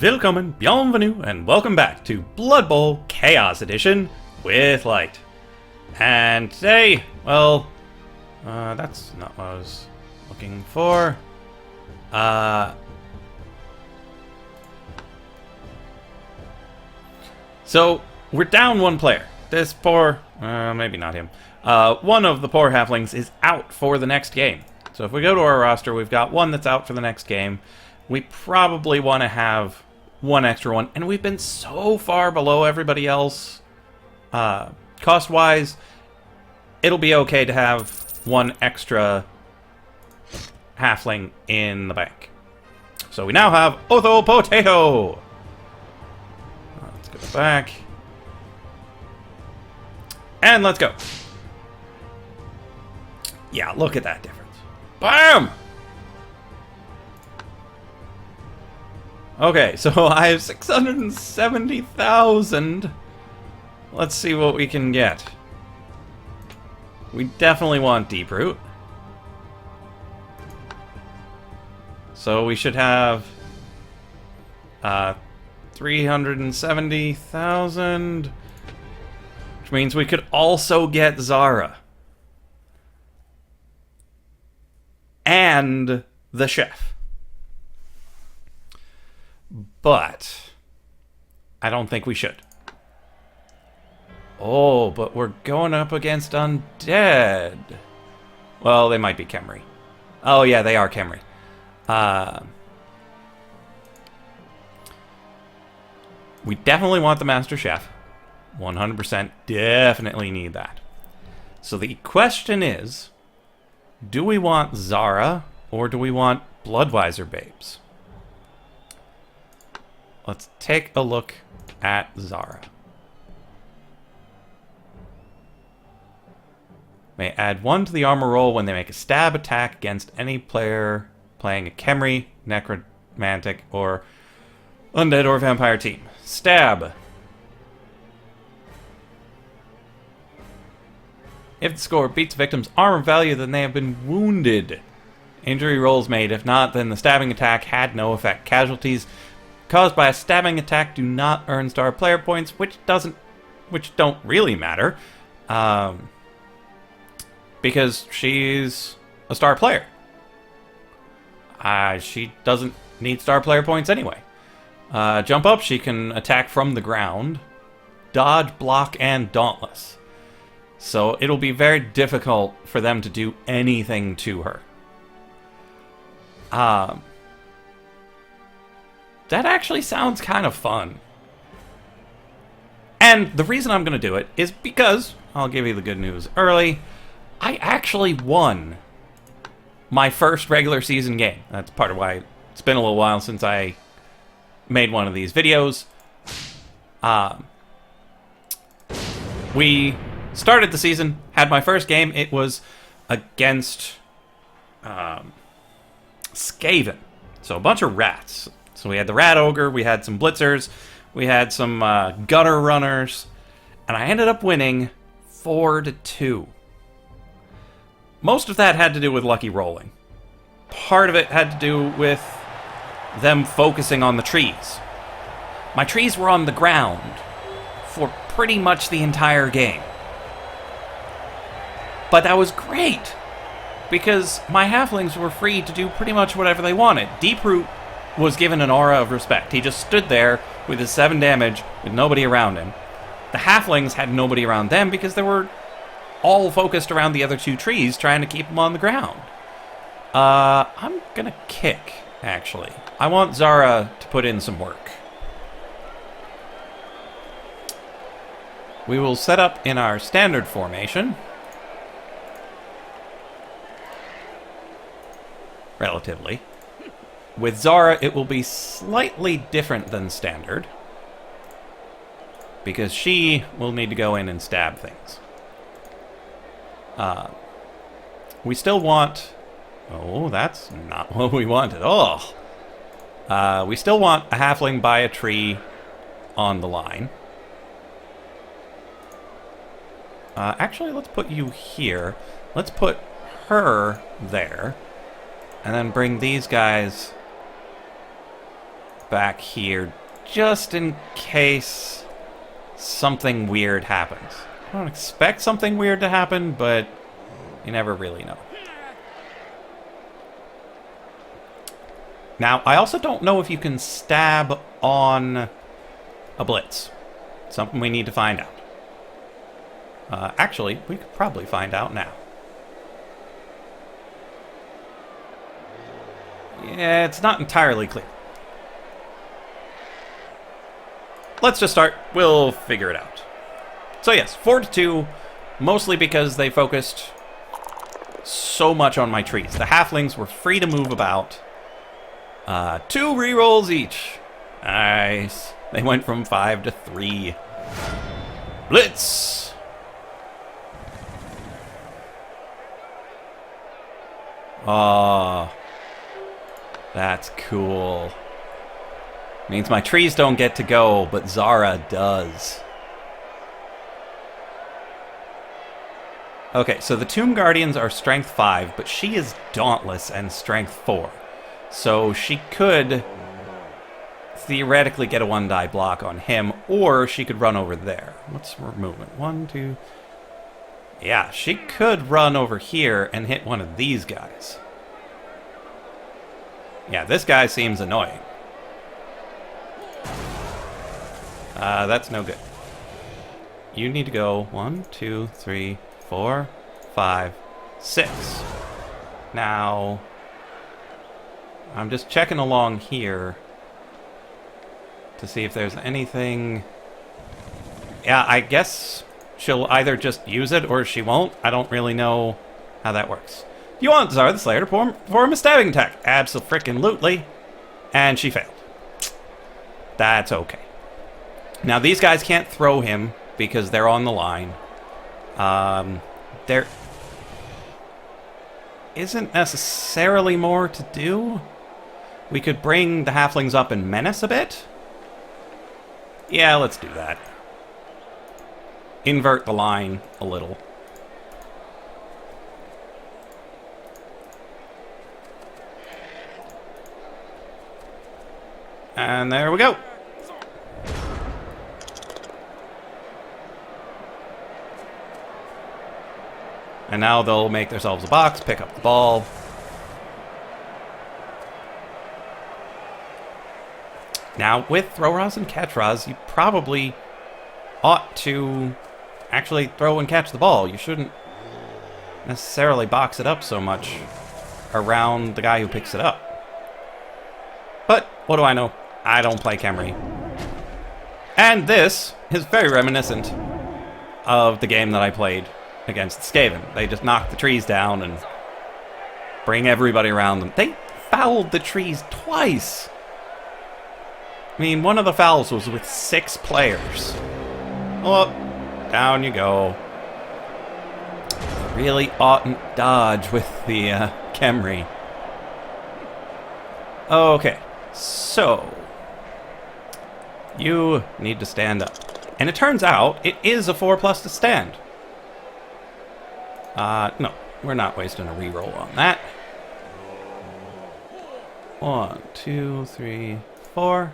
Willkommen, bienvenue, and welcome back to Blood Bowl Chaos Edition with Lyte. And today, well, that's not what I was looking for. So, we're down one player. This poor, maybe not him. One of the poor halflings is out for the next game. So if we go to our roster, we've got one that's out for the next game. We probably want to have one extra one, and we've been so far below everybody else. Cost-wise, it'll be okay to have one extra halfling in the bank. So we now have Otho Potato! Let's go back. And let's go. Yeah, look at that difference. BAM! Okay, so I have 670,000. Let's see what we can get. We definitely want Deep Root. So we should have 370,000, which means we could also get Zara. And the chef. But I don't think we should. Oh, but we're going up against undead. Well, they might be Khemri. Oh yeah, they are Khemri. We definitely want the Master Chef. 100% definitely need that. So the question is, do we want Zara or do we want Bloodweiser Babes? Let's take a look at Zara. May add 1 to the armor roll when they make a stab attack against any player playing a Khemri, Necromantic, or Undead or Vampire team. Stab. If the score beats the victim's armor value, then they have been wounded. Injury rolls made. If not, then the stabbing attack had no effect. Casualties caused by a stabbing attack do not earn star player points, which don't really matter, because she's a star player. She doesn't need star player points anyway. Jump up, she can attack from the ground, dodge, block, and dauntless. So it'll be very difficult for them to do anything to her. That actually sounds kind of fun. And the reason I'm going to do it is because, I'll give you the good news early, I actually won my first regular season game. That's part of why it's been a little while since I made one of these videos. We started the season, had my first game. It was against Skaven. So a bunch of rats. So we had the Rat Ogre, we had some Blitzers, we had some Gutter Runners, and I ended up winning 4-2. Most of that had to do with lucky rolling. Part of it had to do with them focusing on the trees. My trees were on the ground for pretty much the entire game. But that was great, because my halflings were free to do pretty much whatever they wanted. Deep Root was given an aura of respect. He just stood there with his 7 damage with nobody around him. The halflings had nobody around them because they were all focused around the other 2 trees trying to keep them on the ground. I'm gonna kick, actually. I want Zara to put in some work. We will set up in our standard formation. Relatively. With Zara, it will be slightly different than standard, because she will need to go in and stab things. We still want... Oh, that's not what we want at all. We still want a halfling by a tree on the line. Actually, let's put you here. Let's put her there. And then bring these guys back here just in case something weird happens. I don't expect something weird to happen, but you never really know. Now, I also don't know if you can stab on a blitz. Something we need to find out. Actually, we could probably find out now. Yeah, it's not entirely clear. Let's just start. We'll figure it out. So yes, 4-2, mostly because they focused so much on my trees. The halflings were free to move about. 2 rerolls each. Nice. They went from 5 to 3. Blitz! Oh, that's cool. Means my trees don't get to go, but Zara does. Okay, so the Tomb Guardians are Strength 5, but she is Dauntless and Strength 4. So she could theoretically get a 1-die block on him, or she could run over there. What's her movement? 1, 2... Yeah, she could run over here and hit one of these guys. Yeah, this guy seems annoying. That's no good. You need to go 1, 2, 3, 4, 5, 6. Now, I'm just checking along here to see if there's anything. Yeah, I guess she'll either just use it or she won't. I don't really know how that works. Do you want Zara the Slayer to perform a stabbing attack? Abso-frickin-lutely. And she failed. That's okay. Now, these guys can't throw him because they're on the line. There isn't necessarily more to do. We could bring the halflings up and menace a bit. Yeah, let's do that. Invert the line a little. And there we go. And now they'll make themselves a box, pick up the ball. Now, with Throw-Ras and Catch-Ras, you probably ought to actually throw and catch the ball. You shouldn't necessarily box it up so much around the guy who picks it up. But, what do I know? I don't play Khemri. And this is very reminiscent of the game that I played against the Skaven. They just knock the trees down and bring everybody around them. They fouled the trees twice. I mean, one of the fouls was with 6 players. Oh, down you go. Really oughtn't dodge with the Khemri. Okay, so you need to stand up. And it turns out it is a 4+ to stand. No, we're not wasting a reroll on that. 1, 2, 3, 4.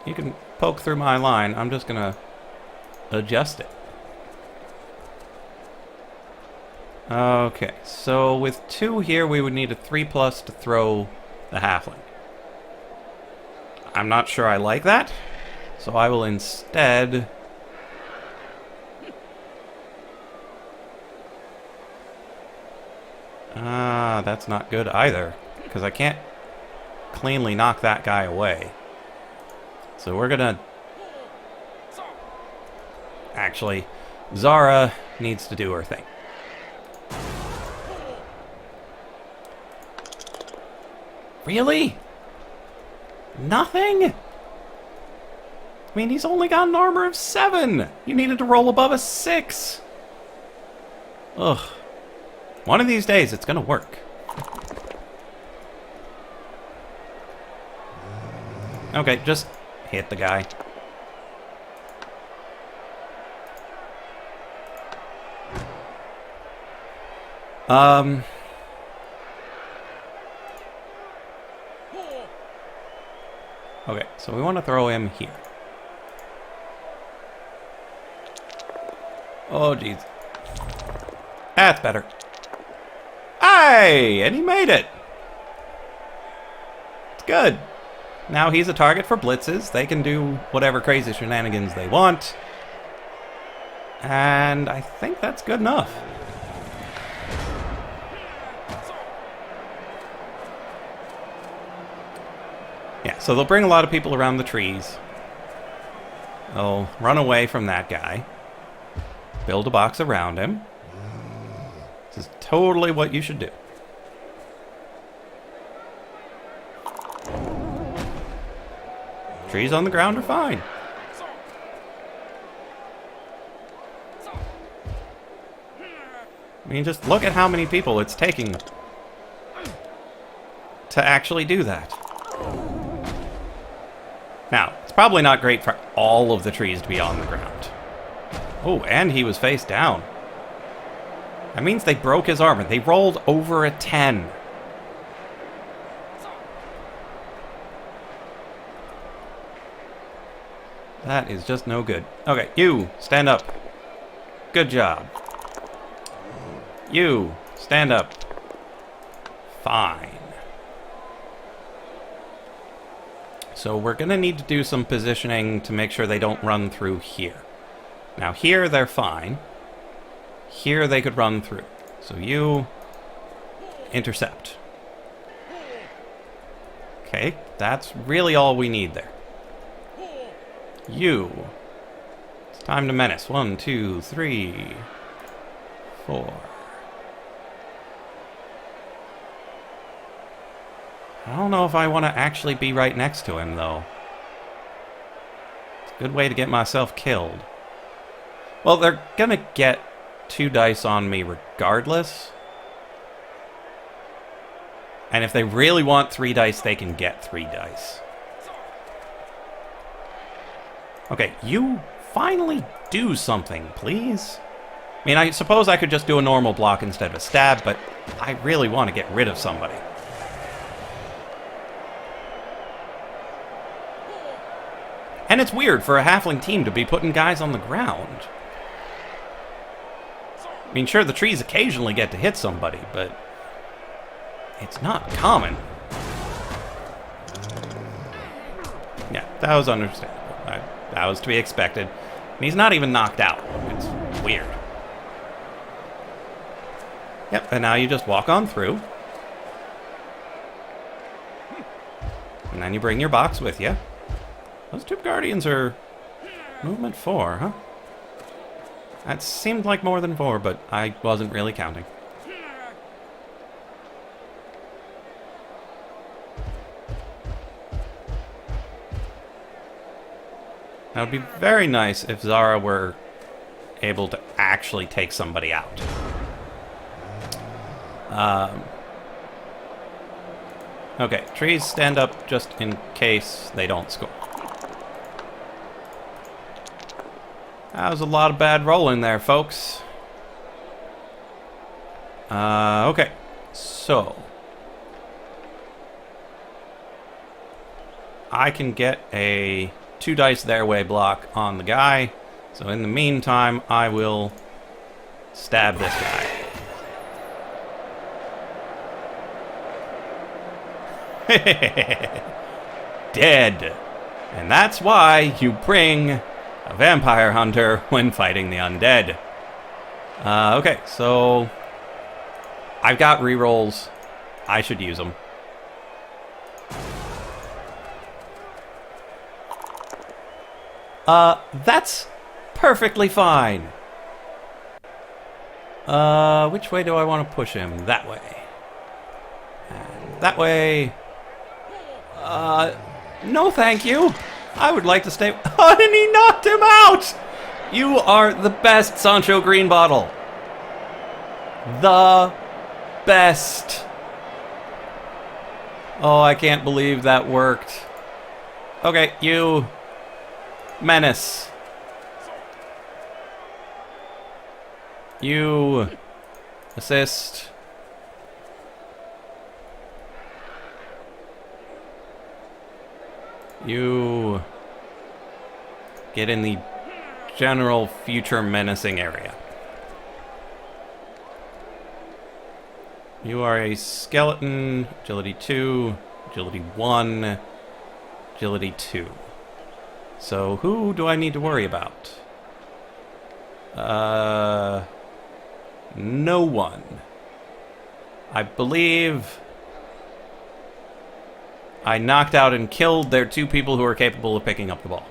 You can poke through my line. I'm just gonna adjust it. Okay, so with 2 here, we would need a 3+ to throw the halfling. I'm not sure I like that, so I will instead that's not good either, because I can't cleanly knock that guy away. So we're gonna... Actually, Zara needs to do her thing. Really? Nothing? I mean, he's only got an armor of 7. You needed to roll above a 6. Ugh. One of these days, it's gonna work. Okay, just hit the guy. Okay, so we want to throw him here. Oh, jeez. That's better. Hey! And he made it! It's good. Now he's a target for blitzes. They can do whatever crazy shenanigans they want. And I think that's good enough. Yeah, so they'll bring a lot of people around the trees. They'll run away from that guy. Build a box around him. This is totally what you should do. Trees on the ground are fine. I mean, just look at how many people it's taking to actually do that. Now, it's probably not great for all of the trees to be on the ground. Oh, and he was face down. That means they broke his armor. They rolled over a 10. That is just no good. Okay, you, stand up. Good job. You, stand up. Fine. So we're going to need to do some positioning to make sure they don't run through here. Now here they're fine. Here they could run through. So you intercept. Okay, that's really all we need there. You. It's time to menace. 1, 2, 3, 4. I don't know if I want to actually be right next to him, though. It's a good way to get myself killed. Well, they're gonna get 2 dice on me regardless. And if they really want 3 dice, they can get 3 dice. Okay, you finally do something, please. I mean, I suppose I could just do a normal block instead of a stab, but I really want to get rid of somebody. And it's weird for a halfling team to be putting guys on the ground. I mean, sure, the trees occasionally get to hit somebody, but it's not common. Yeah, that was understandable. That was to be expected. And he's not even knocked out. It's weird. Yep, and now you just walk on through. And then you bring your box with you. Those 2 guardians are movement 4, huh? That seemed like more than 4, but I wasn't really counting. That would be very nice if Zara were able to actually take somebody out. Okay, trees stand up just in case they don't score. That was a lot of bad rolling there, folks. Okay, so I can get a 2 dice their way block on the guy. So in the meantime, I will stab this guy. Dead. And that's why you bring a vampire hunter when fighting the undead. Okay, so I've got rerolls. I should use them. That's perfectly fine. Which way do I want to push him? That way. And that way. No thank you. I would like to stay. Oh, and he knocked him out! You are the best, Sancho Greenbottle. The best. Oh, I can't believe that worked. Okay, you. Menace. You. Assist. You get in the general future menacing area. You are a skeleton, agility 2, agility 1, agility 2. So who do I need to worry about? No one. I believe I knocked out and killed their 2 people who are capable of picking up the ball.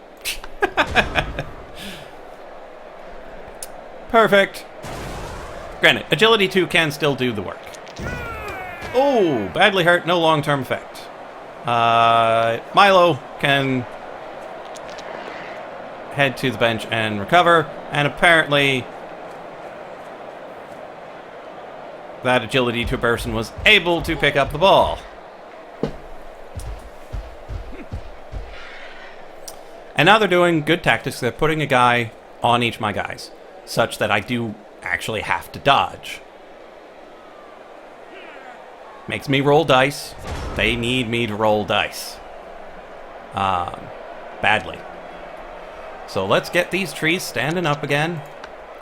Perfect. Granted, agility 2 can still do the work. Oh, badly hurt, no long-term effect. Milo can head to the bench and recover, and apparently that agility 2 person was able to pick up the ball. And now they're doing good tactics. They're putting a guy on each of my guys, such that I do actually have to dodge. Makes me roll dice. They need me to roll dice. Badly. So let's get these trees standing up again.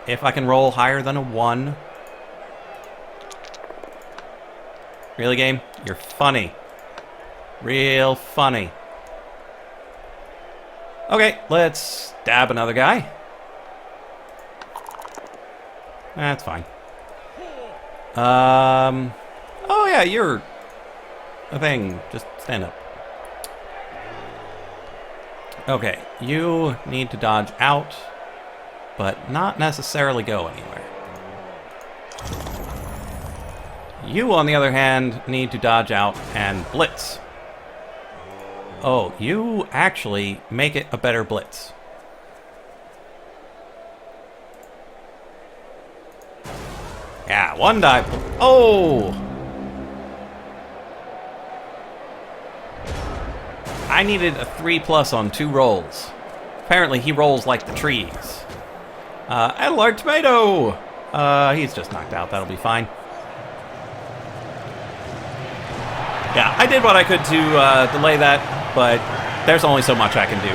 If I can roll higher than a 1. Really, game? You're funny. Real funny. Okay, let's stab another guy. That's fine. Oh yeah, you're a thing. Just stand up. Okay, you need to dodge out, but not necessarily go anywhere. You, on the other hand, need to dodge out and blitz. Oh, you actually make it a better blitz. Yeah, 1 die. Oh! I needed a 3+ on 2 rolls. Apparently he rolls like the trees. And a large tomato! He's just knocked out. That'll be fine. Yeah, I did what I could to delay that, but there's only so much I can do.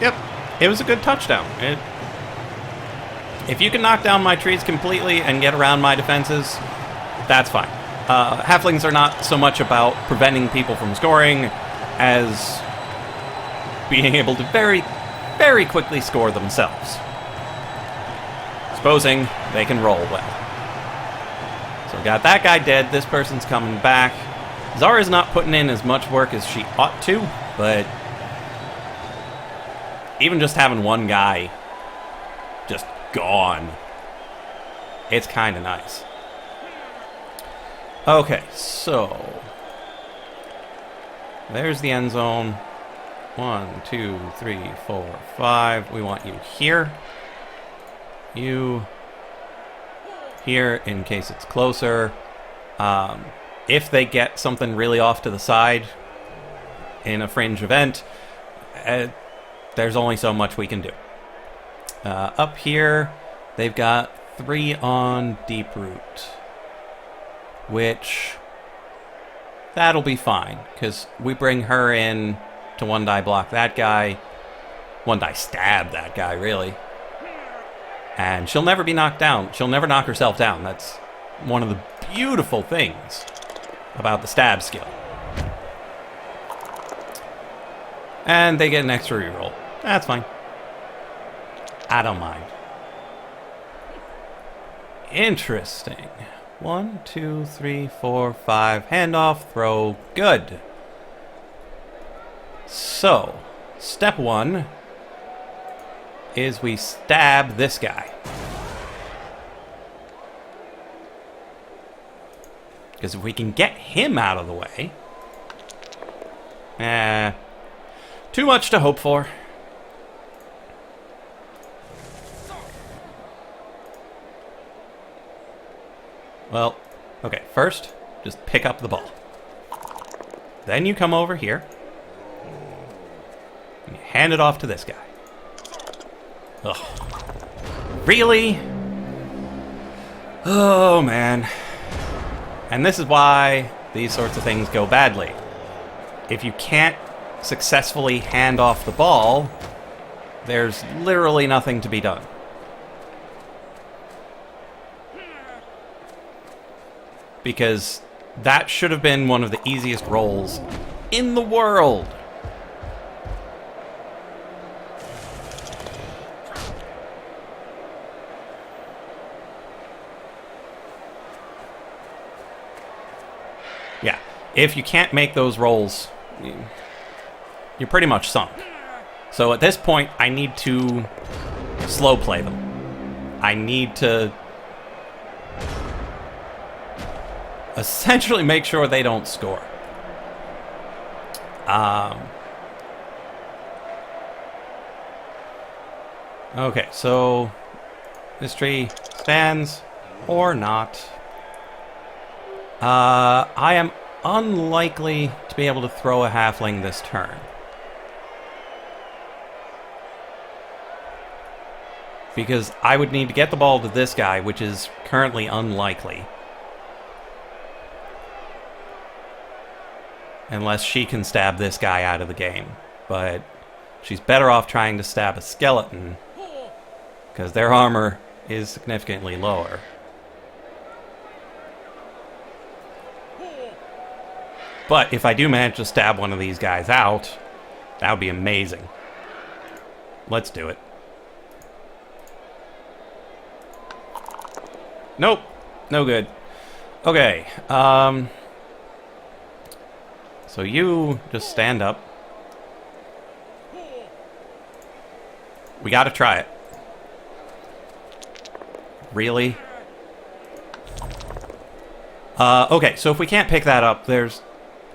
Yep, it was a good touchdown. If you can knock down my trees completely and get around my defenses, that's fine. Halflings are not so much about preventing people from scoring as being able to very, very quickly score themselves. Supposing they can roll well. So we got that guy dead. This person's coming back. Zara's not putting in as much work as she ought to, but even just having 1 guy just gone, it's kind of nice. Okay, so there's the end zone. 1, 2, 3, 4, 5. We want you here. You here in case it's closer. If they get something really off to the side in a fringe event, there's only so much we can do. Up here, they've got 3 on Deep Root, which that'll be fine, because we bring her in to 1 die block that guy, 1 die stab that guy, really. And she'll never be knocked down. She'll never knock herself down. That's one of the beautiful things about the stab skill. And they get an extra reroll. That's fine. I don't mind. Interesting. 1, 2, 3, 4, 5. Handoff, throw. Good. So, step 1 is we stab this guy. Because if we can get him out of the way... too much to hope for. Well, okay, first, just pick up the ball. Then you come over here. And you hand it off to this guy. Ugh. Really? Oh, man. And this is why these sorts of things go badly. If you can't successfully hand off the ball, there's literally nothing to be done. Because that should have been one of the easiest rolls in the world. Yeah, if you can't make those rolls, you're pretty much sunk. So at this point, I need to slow play them. I need to essentially make sure they don't score. Okay, so this tree stands or not. I am unlikely to be able to throw a halfling this turn. Because I would need to get the ball to this guy, which is currently unlikely. Unless she can stab this guy out of the game. But she's better off trying to stab a skeleton, because their armor is significantly lower. But if I do manage to stab one of these guys out, that would be amazing. Let's do it. Nope. No good. Okay. So you just stand up. We gotta try it. Really? Okay, so if we can't pick that up, there's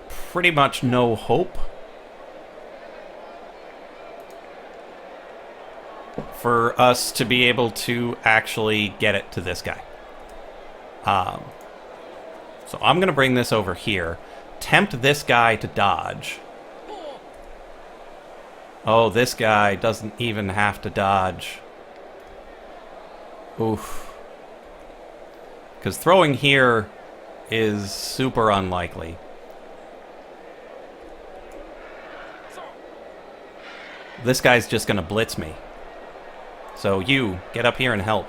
pretty much no hope for us to be able to actually get it to this guy. So I'm going to bring this over here. Tempt this guy to dodge. Oh, this guy doesn't even have to dodge. Oof. Because throwing here is super unlikely. This guy's just going to blitz me. So you, get up here and help.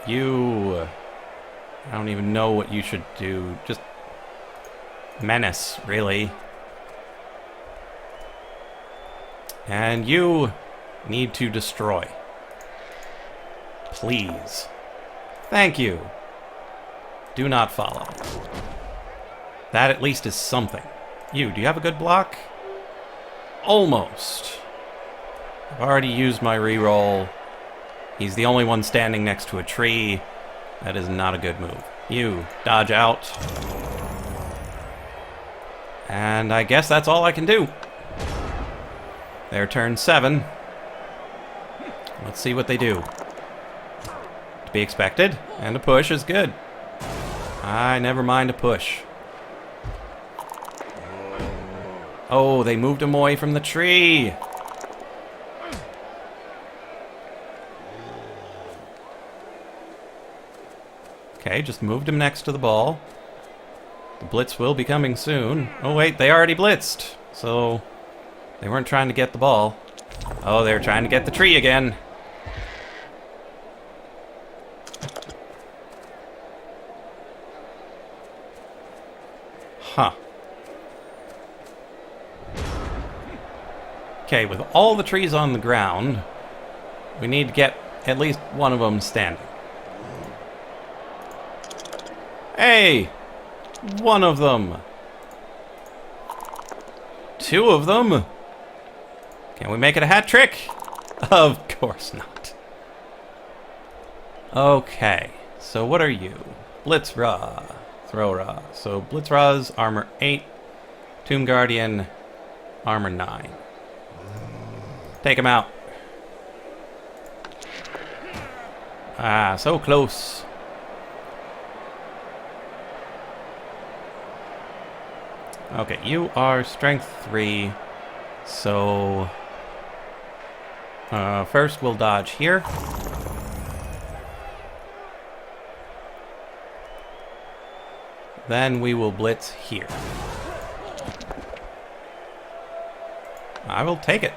You... I don't even know what you should do. Just menace, really. And you need to destroy. Please. Thank you. Do not follow. That at least is something. You, do you have a good block? Almost. I've already used my reroll. He's the only one standing next to a tree. That is not a good move. You, dodge out. And I guess that's all I can do. Their turn 7. Let's see what they do. To be expected. And a push is good. I never mind a push. Oh, they moved him away from the tree. Okay, just moved him next to the ball. The blitz will be coming soon. Oh wait, they already blitzed. So, they weren't trying to get the ball. Oh, they were trying to get the tree again. Huh. Okay, with all the trees on the ground, we need to get at least one of them standing. Hey! One of them! 2 of them! Can we make it a hat trick? Of course not. Okay, so what are you? Blitzra. Throw-ra. So Blitzra's armor 8. Tomb Guardian, armor 9. Take him out. Ah, so close. Okay, you are strength 3. So first we'll dodge here. then we will blitz here. I will take it.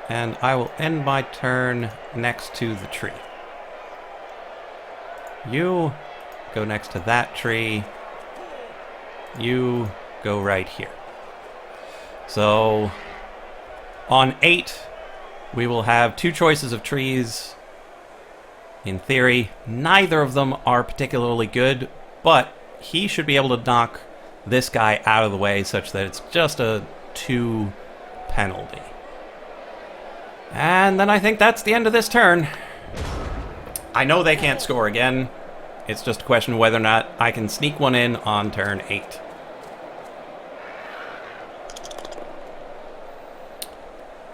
And I will end my turn next to the tree. You go next to that tree. You go right here. So, on 8, we will have 2 choices of trees. In theory, neither of them are particularly good, but he should be able to knock this guy out of the way such that it's just a 2 penalty. And then I think that's the end of this turn. I know they can't score again. It's just a question of whether or not I can sneak one in on turn 8.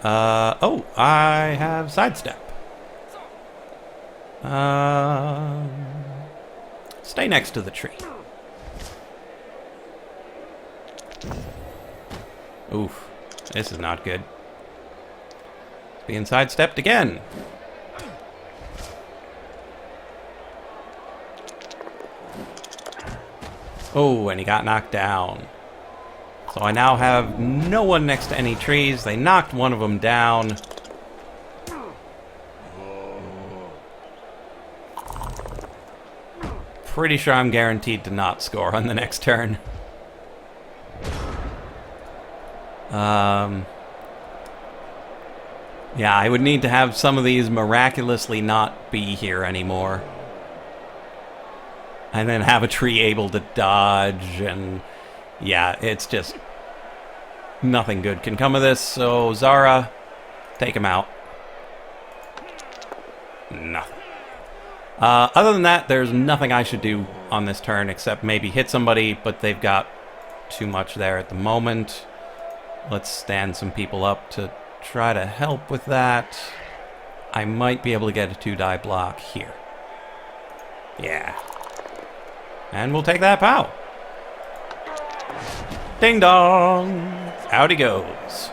Oh, I have sidestep. Stay next to the tree. Oof, this is not good. It's being sidestepped again. Oh, and he got knocked down. So I now have no one next to any trees. They knocked one of them down. Pretty sure I'm guaranteed to not score on the next turn. Yeah, I would need to have some of these miraculously not be here anymore. And then have a tree able to dodge, and yeah, it's just nothing good can come of this. So Zara, take him out. Nothing. Other than that, there's nothing I should do on this turn except maybe hit somebody, but they've got too much there at the moment. Let's stand some people up to try to help with that. I might be able to get a 2-die block here. Yeah. And we'll take that POW. Ding dong! Out he goes.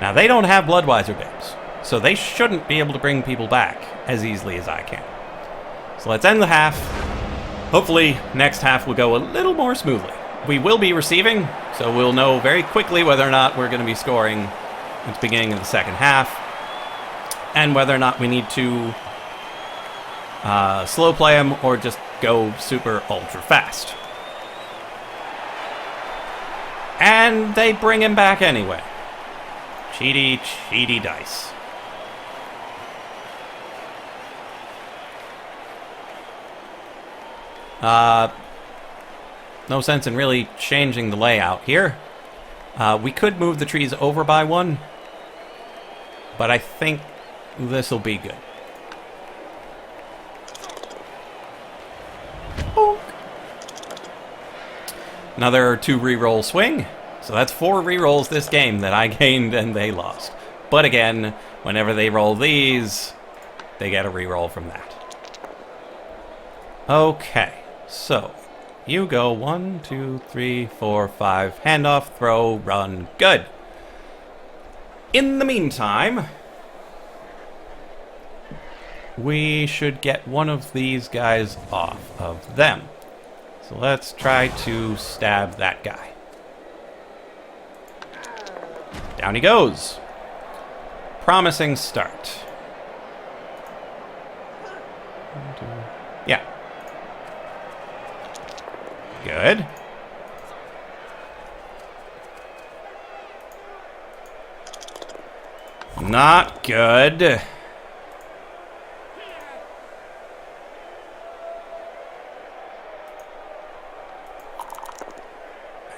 Now, they don't have Bloodwiser Bibs, so they shouldn't be able to bring people back as easily as I can. So let's end the half. Hopefully, next half will go a little more smoothly. We will be receiving, so we'll know very quickly whether or not we're going to be scoring at the beginning of the second half, and whether or not we need to slow play them or just go super ultra fast. And they bring him back anyway. Cheaty, cheaty dice. No sense in really changing the layout here. We could move the trees over by 1, but I think this will be good. Bonk. Another 2 reroll swing. So that's 4 rerolls this game that I gained and they lost. But again, whenever they roll these, they get a reroll from that. Okay, so you go 1, 2, 3, 4, 5. Handoff, throw, run. Good. In the meantime, we should get one of these guys off of them. So let's try to stab that guy. Down he goes. Promising start. Yeah. Good. Not good.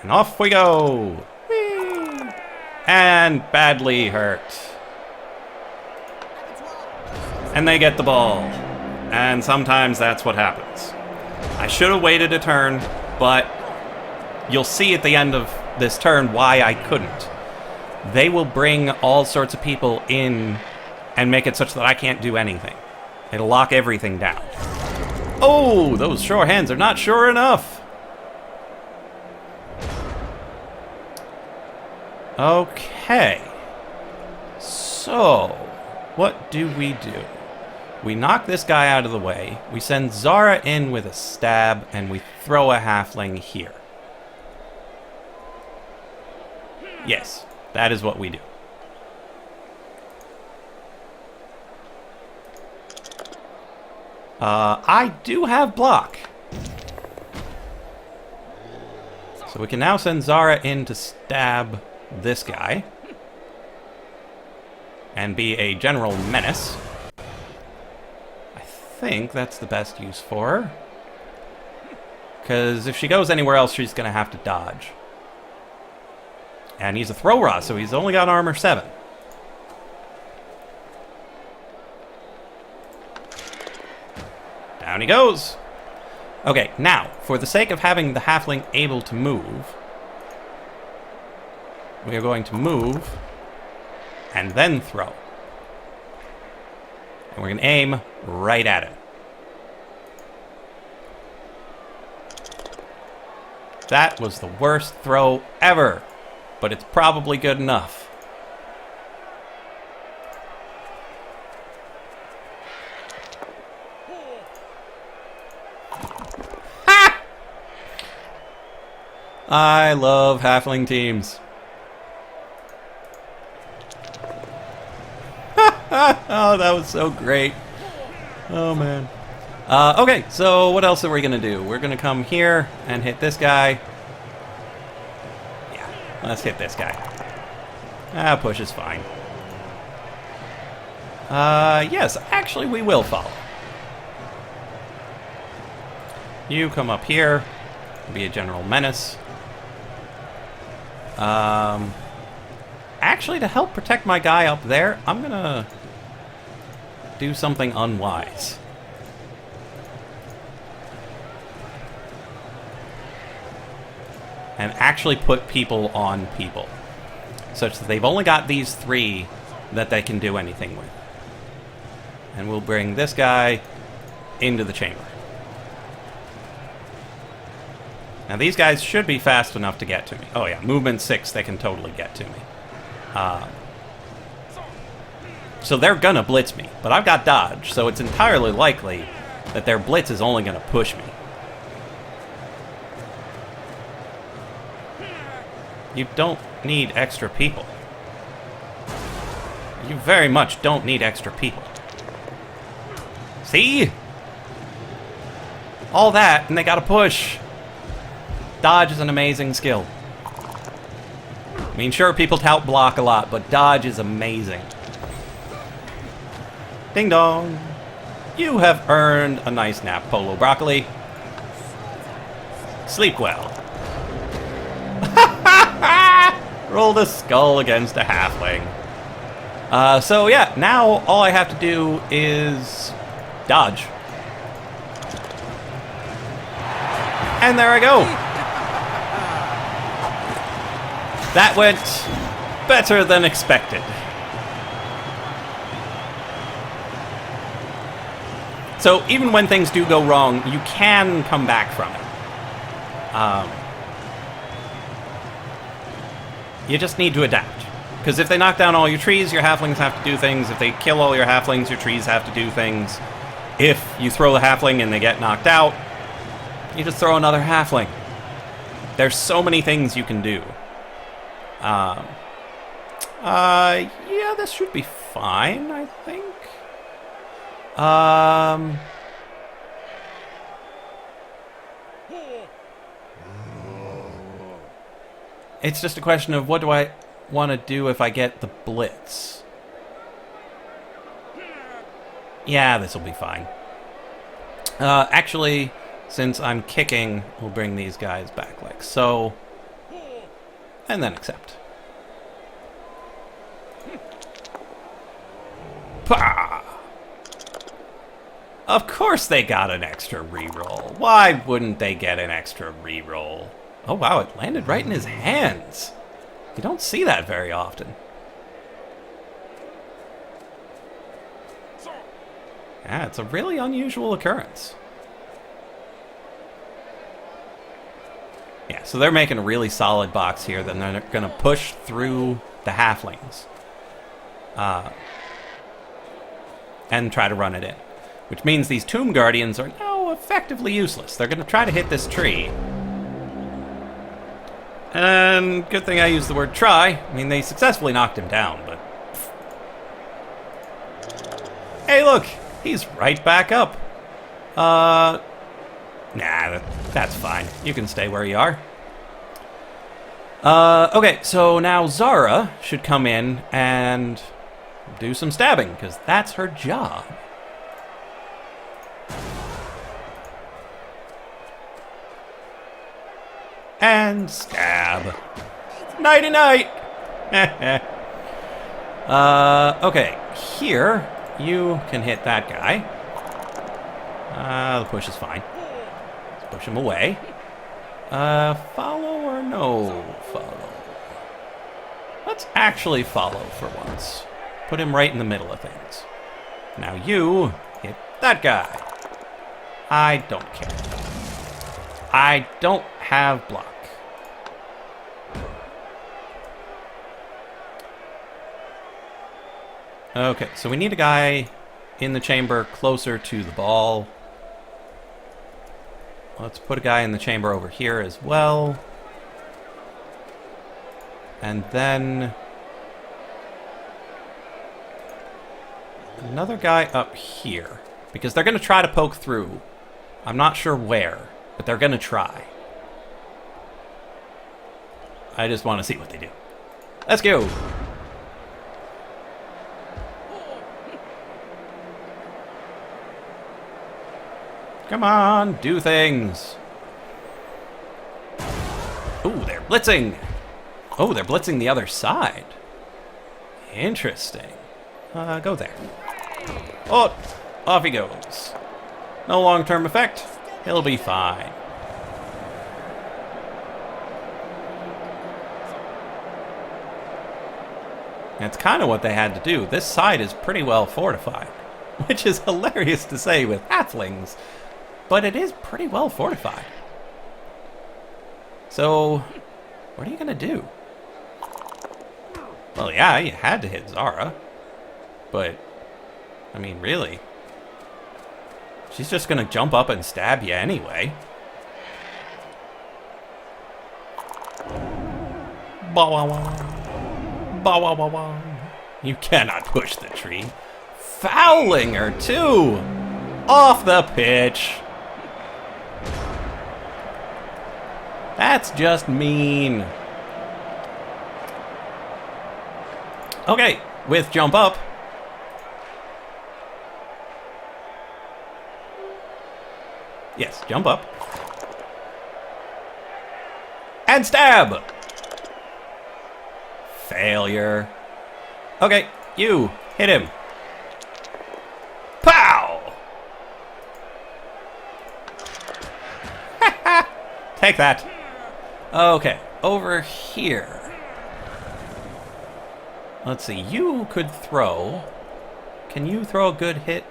And off we go. Whee! And badly hurt. And they get the ball. And sometimes that's what happens. I should have waited a turn, but you'll see at the end of this turn why I couldn't. They will bring all sorts of people in and make it such that I can't do anything. It'll lock everything down. Oh, those sure hands are not sure enough. Okay. So, what do? We knock this guy out of the way. We send Zara in with a stab, and we throw a halfling here. Yes, that is what we do. I do have block. So we can now send Zara in to stab this guy. And be a general menace. I think that's the best use for her. Because if she goes anywhere else, she's going to have to dodge. And he's a throw-raw, so he's only got armor 7. Down he goes. Okay, now, for the sake of having the halfling able to move, we are going to move and then throw. And we're going to aim right at it. That was the worst throw ever, but it's probably good enough. I love halfling teams. Oh, that was so great. Oh, man. Okay, so what else are we going to do? We're going to come here and hit this guy. Yeah, let's hit this guy. Push is fine. Yes, actually we will follow. You come up here. Be a general menace. Actually, to help protect my guy up there, I'm gonna do something unwise. And actually put people on people. Such that they've only got these 3 that they can do anything with. And we'll bring this guy into the chamber. Now these guys should be fast enough to get to me. Oh yeah, movement 6, they can totally get to me. So they're gonna blitz me, but I've got dodge, so it's entirely likely that their blitz is only gonna push me. You don't need extra people. You very much don't need extra people. See? All that, and they gotta push. Dodge is an amazing skill. I mean, sure, people tout block a lot, but dodge is amazing. Ding dong. You have earned a nice nap, Polo Broccoli. Sleep well. Roll the skull against a halfling. So yeah, now all I have to do is dodge. And there I go. That went better than expected. So even when things do go wrong, you can come back from it. You just need to adapt. Because if they knock down all your trees, your halflings have to do things. If they kill all your halflings, your trees have to do things. If you throw the halfling and they get knocked out, you just throw another halfling. There's so many things you can do. Yeah, this should be fine, I think. It's just a question of what do I want to do if I get the blitz. Yeah, this will be fine. Actually, since I'm kicking, we'll bring these guys back like so. And then accept. Pah! Of course they got an extra reroll. Why wouldn't they get an extra reroll? Oh wow, it landed right in his hands. You don't see that very often. Yeah, it's a really unusual occurrence. Yeah, so they're making a really solid box here. Then they're going to push through the halflings. and try to run it in. Which means these Tomb Guardians are now effectively useless. They're going to try to hit this tree. And good thing I used the word try. I mean, they successfully knocked him down, but... Hey, look! He's right back up. Nah, that's fine. You can stay where you are. Okay, so now Zara should come in and do some stabbing, because that's her job. And stab. Nighty-night! Okay, here, you can hit that guy. The push is fine. Let's push him away. Follow or no follow? Let's actually follow for once. Put him right in the middle of things. Now you hit that guy. I don't care. I don't have block. Okay, so we need a guy in the chamber closer to the ball. Let's put a guy in the chamber over here as well. And then another guy up here. Because they're going to try to poke through. I'm not sure where, but they're going to try. I just want to see what they do. Let's go! Come on, do things. Ooh, they're blitzing. Oh, they're blitzing the other side. Interesting. Go there. Oh, off he goes. No long-term effect. He'll be fine. That's kind of what they had to do. This side is pretty well fortified, which is hilarious to say with halflings. But it is pretty well fortified. So, what are you going to do? Well, yeah, you had to hit Zara. But, I mean, really? She's just going to jump up and stab you anyway. Ba-wah-wah. You cannot push the tree. Fouling her, too! Off the pitch! That's just mean. Okay, with jump up. Yes, jump up. And stab! Failure. Okay, you, hit him. Pow! Take that. Okay, over here. Let's see, you could throw. Can you throw a good hit?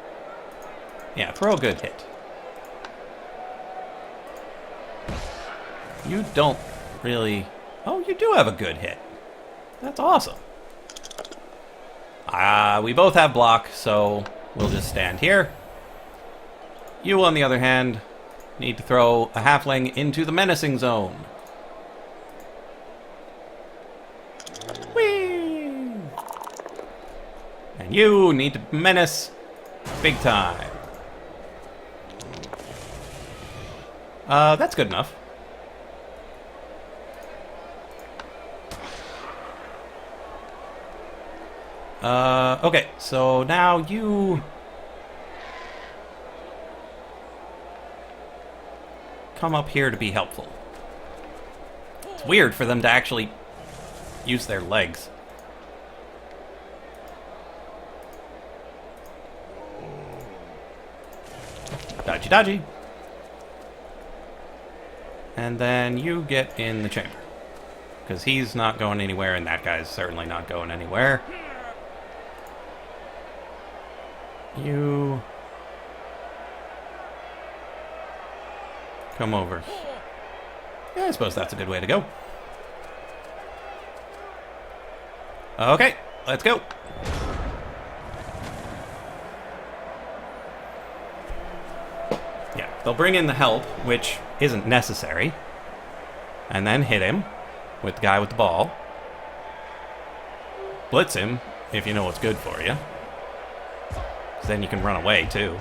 Yeah, throw a good hit. You don't really... Oh, you do have a good hit. That's awesome. We both have block, so we'll just stand here. You, on the other hand, need to throw a halfling into the menacing zone. Whee! And you need to menace big time. That's good enough. Okay, so now you... come up here to be helpful. It's weird for them to actually use their legs. Dodgy, dodgy. And then you get in the chamber. Because he's not going anywhere, and that guy's certainly not going anywhere. You... come over. Yeah, I suppose that's a good way to go. Okay, let's go. they'll bring in the help, which isn't necessary, and then hit him with the guy with the ball. Blitz him, if you know what's good for you. 'Cause then you can run away, too.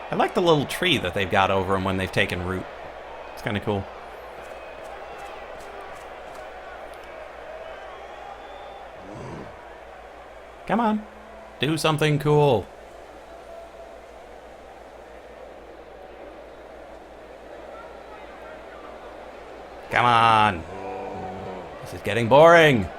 I like the little tree that they've got over them when they've taken root. It's kind of cool. Come on. Do something cool. Come on. This is getting boring.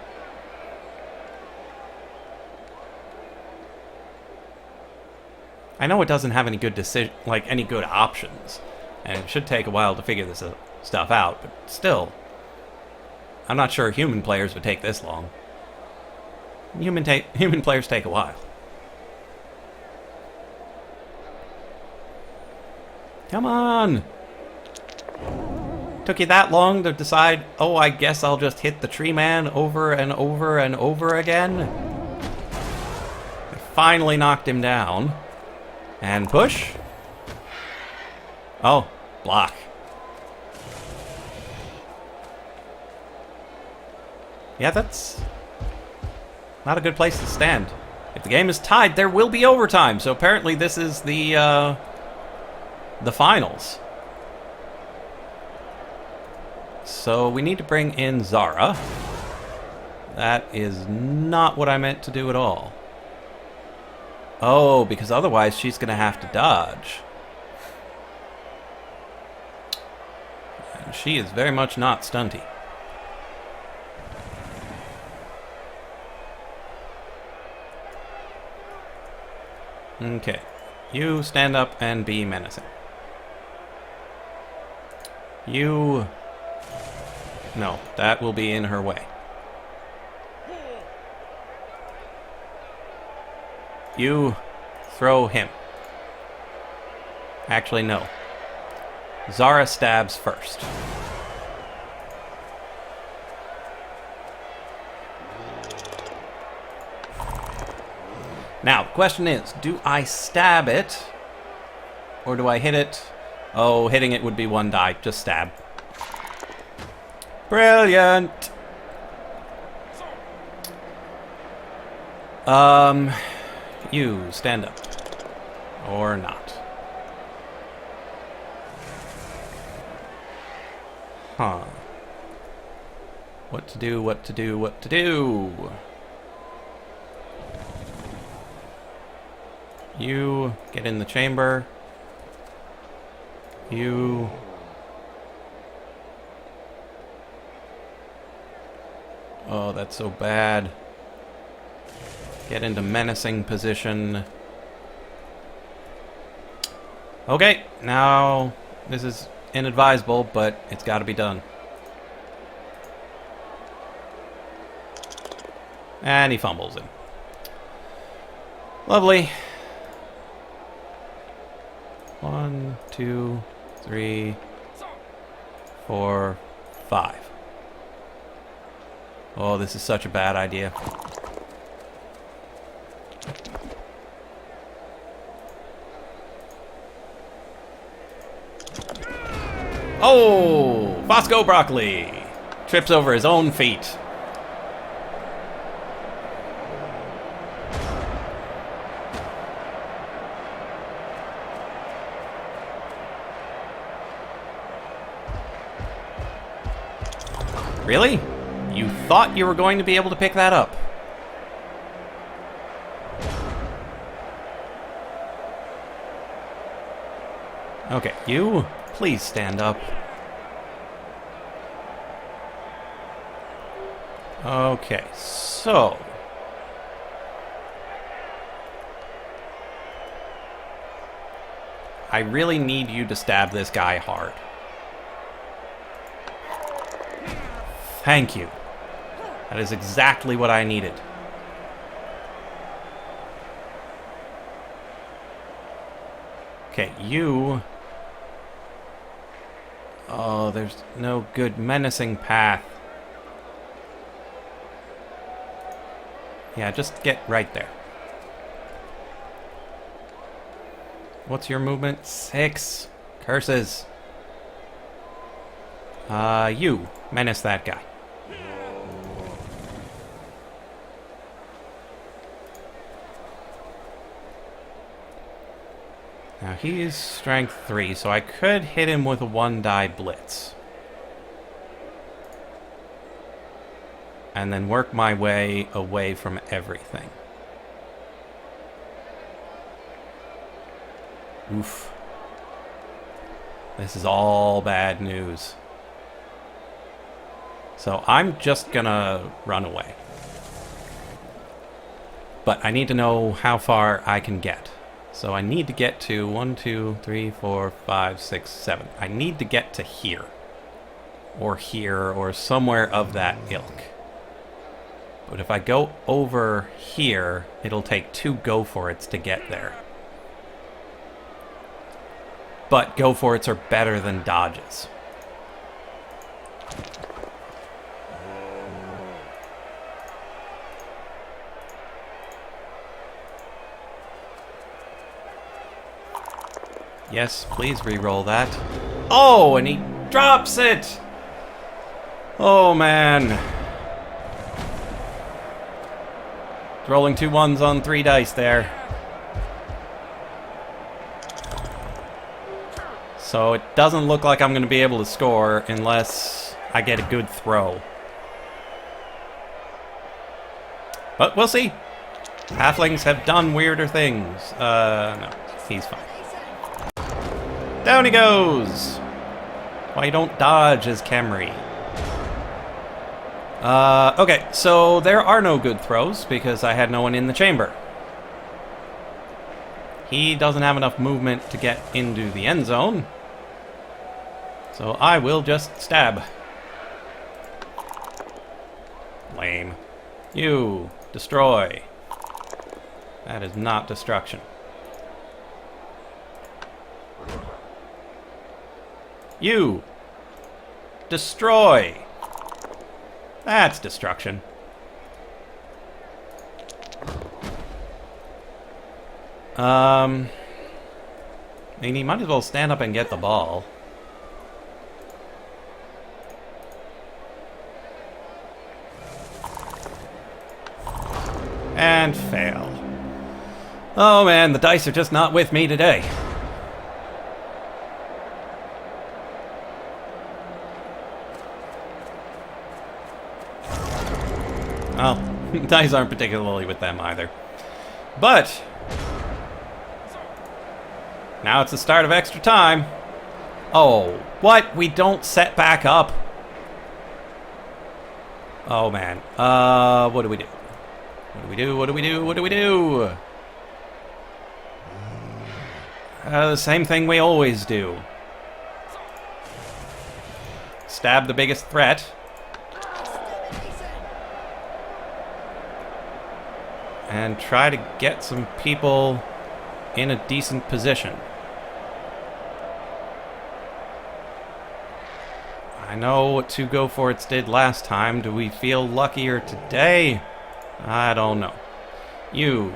I know it doesn't have any good any good options, and it should take a while to figure this stuff out, but still, I'm not sure human players would take this long. Human players take a while. Come on! Took you that long to decide, oh, I guess I'll just hit the tree man over and over and over again? I finally knocked him down. And push. Oh, block. Yeah, that's not a good place to stand. If the game is tied, there will be overtime. So apparently this is the finals. So we need to bring in Zara. That is not what I meant to do at all. Oh, because otherwise she's going to have to dodge. And she is very much not stunty. Okay. You stand up and be menacing. You... No, that will be in her way. You throw him. Actually, no. Zara stabs first. Now, the question is, do I stab it? Or do I hit it? Oh, hitting it would be one die. Just stab. Brilliant! You stand up. Or not. Huh. What to do, what to do, what to do? You get in the chamber. You... Oh, that's so bad. Get into menacing position. Okay, now this is inadvisable, but it's got to be done. And he fumbles it. Lovely. 1, 2, 3, 4, 5. Oh, this is such a bad idea. Oh! Fosco Broccoli! Trips over his own feet. Really? You thought you were going to be able to pick that up? Okay, you, please stand up. Okay, so... I really need you to stab this guy hard. Thank you. That is exactly what I needed. Okay, you... Oh, there's no good menacing path. Yeah, just get right there. What's your movement? 6. Curses. You. Menace that guy. Now he's strength 3, so I could hit him with a 1-die blitz. And then work my way away from everything. Oof. This is all bad news. So I'm just gonna run away. But I need to know how far I can get. So I need to get to 1, 2, 3, 4, 5, 6, 7. I need to get to here. Or somewhere of that ilk. But if I go over here, it'll take 2 go-for-its to get there. But go-for-its are better than dodges. Yes, please re-roll that. Oh, and he drops it! Oh, man. Rolling 2 1s on 3 dice there. So it doesn't look like I'm going to be able to score unless I get a good throw. But we'll see. Halflings have done weirder things. No, he's fine. Down he goes! Why don't dodge as Khemri? Okay, so there are no good throws because I had no one in the chamber. He doesn't have enough movement to get into the end zone. So I will just stab. Lame. You, destroy. That is not destruction. You! Destroy! That's destruction. I mean, he might as well stand up and get the ball. And fail. Oh man, the dice are just not with me today. Well, dice aren't particularly with them either. But now it's the start of extra time. Oh, what? We don't set back up? Oh man. What do we do? What do we do? What do we do? What do we do? The same thing we always do. Stab the biggest threat. And try to get some people in a decent position. I know what 2 go-for-its did last time. Do we feel luckier today? I don't know. You.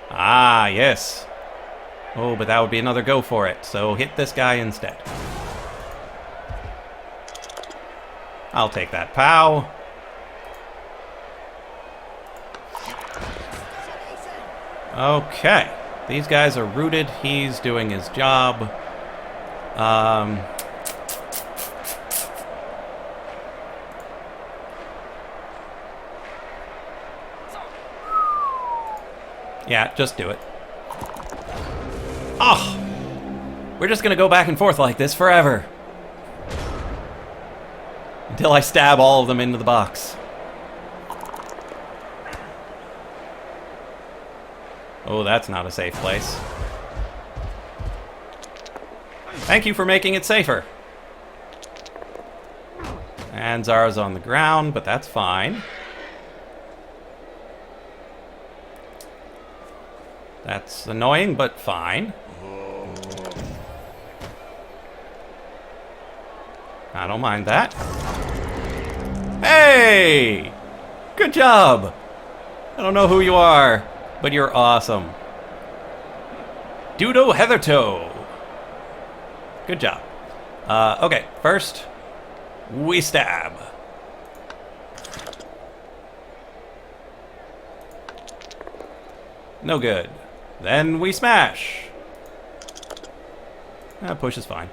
Ah, yes. Oh, but that would be another go-for-it, so hit this guy instead. I'll take that POW. Okay. These guys are rooted. He's doing his job. Yeah, just do it. Oh! We're just gonna go back and forth like this forever. Until I stab all of them into the box. Oh, that's not a safe place. Thank you for making it safer. And Zara's on the ground, but that's fine. That's annoying, but fine. I don't mind that. Hey! Good job! I don't know who you are, but you're awesome. Dudo Heathertoe. Good job. Okay, first, we stab. No good. Then we smash. Push is fine.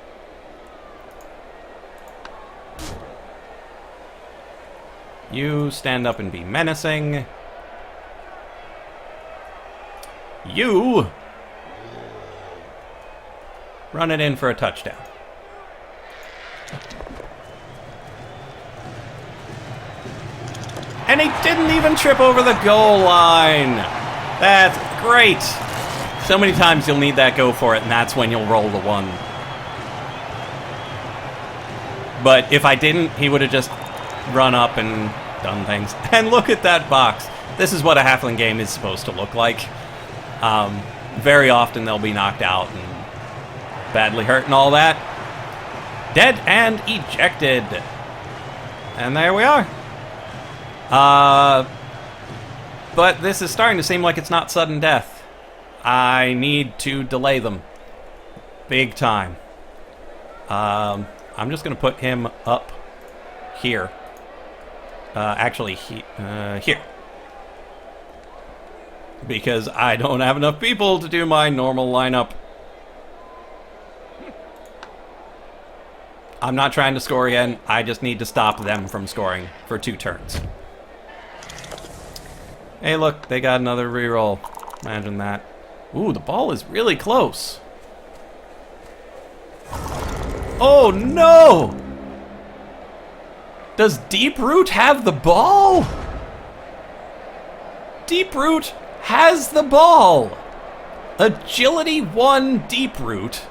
You stand up and be menacing. You run it in for a touchdown. And he didn't even trip over the goal line. That's great. So many times you'll need that go for it, and that's when you'll roll the 1. But if I didn't, he would have just run up and done things. And look at that box. This is what a halfling game is supposed to look like. Very often they'll be knocked out and badly hurt and all that. Dead and ejected. And there we are. But this is starting to seem like it's not sudden death. I need to delay them. Big time. I'm just going to put him up here. Actually, here. Because I don't have enough people to do my normal lineup. I'm not trying to score again. I just need to stop them from scoring for 2 turns. Hey, look, they got another reroll. Imagine that. Ooh, the ball is really close. Oh, no! Does Deeproot have the ball? Deeproot has the ball! Agility 1 Deeproot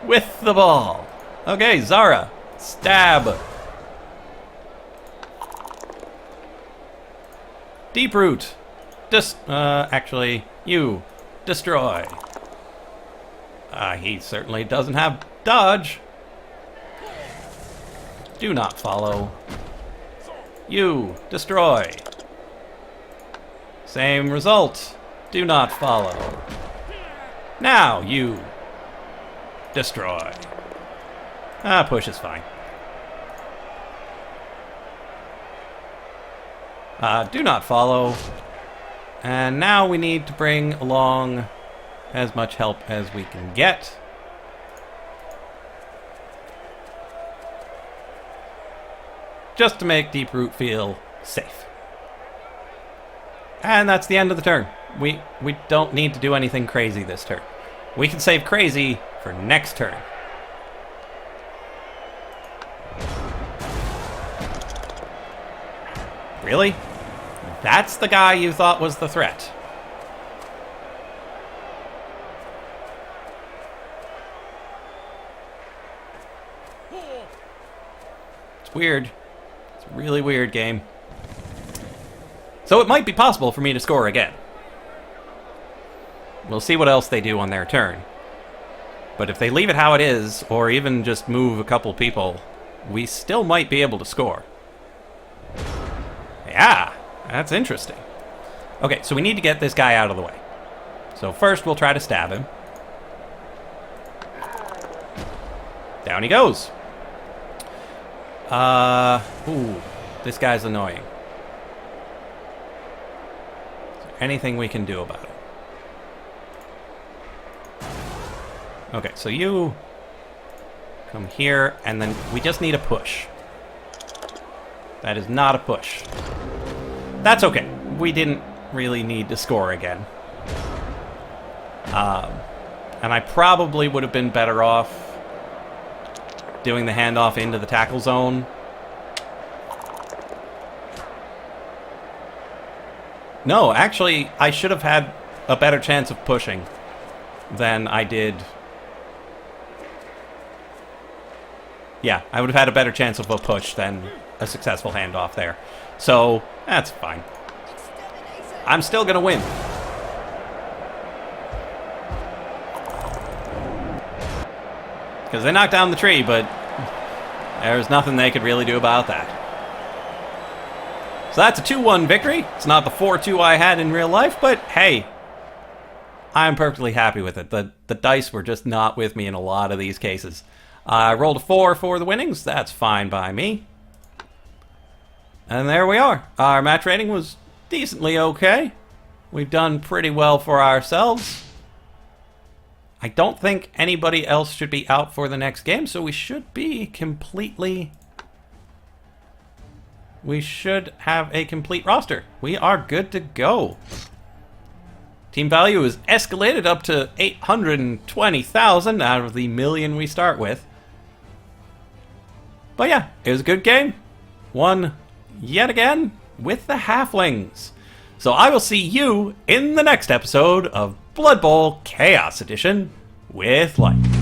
with the ball. Okay, Zara, stab. Deeproot. Actually, you. Destroy. He certainly doesn't have dodge. Do not follow. You. Destroy. Same result. Do not follow. Now, you. Destroy. Push is fine. Do not follow. And now we need to bring along as much help as we can get. Just to make Deeproot feel safe. And that's the end of the turn. We don't need to do anything crazy this turn. We can save crazy for next turn. Really? That's the guy you thought was the threat. It's weird. It's a really weird game. So it might be possible for me to score again. We'll see what else they do on their turn. But if they leave it how it is, or even just move a couple people, we still might be able to score. Yeah, that's interesting. Okay, so we need to get this guy out of the way. So first we'll try to stab him. Down he goes. Ooh, this guy's annoying. Is there anything we can do about it? Okay, so you come here, and then we just need a push. That is not a push. That's okay. We didn't really need to score again. And I probably would have been better off doing the handoff into the tackle zone. No, actually, I should have had a better chance of pushing than I did. Yeah, I would have had a better chance of a push than a successful handoff there. So, that's fine. I'm still going to win. Because they knocked down the tree, but there's nothing they could really do about that. So that's a 2-1 victory. It's not the 4-2 I had in real life, but hey, I'm perfectly happy with it. The dice were just not with me in a lot of these cases. I rolled a 4 for the winnings. That's fine by me. And there we are. Our match rating was decently okay. We've done pretty well for ourselves. I don't think anybody else should be out for the next game, so we should be completely... We should have a complete roster. We are good to go. Team value is escalated up to 820,000 out of the million we start with. But yeah, it was a good game. Won yet again with the Halflings. So I will see you in the next episode of Blood Bowl Chaos Edition with Lyte.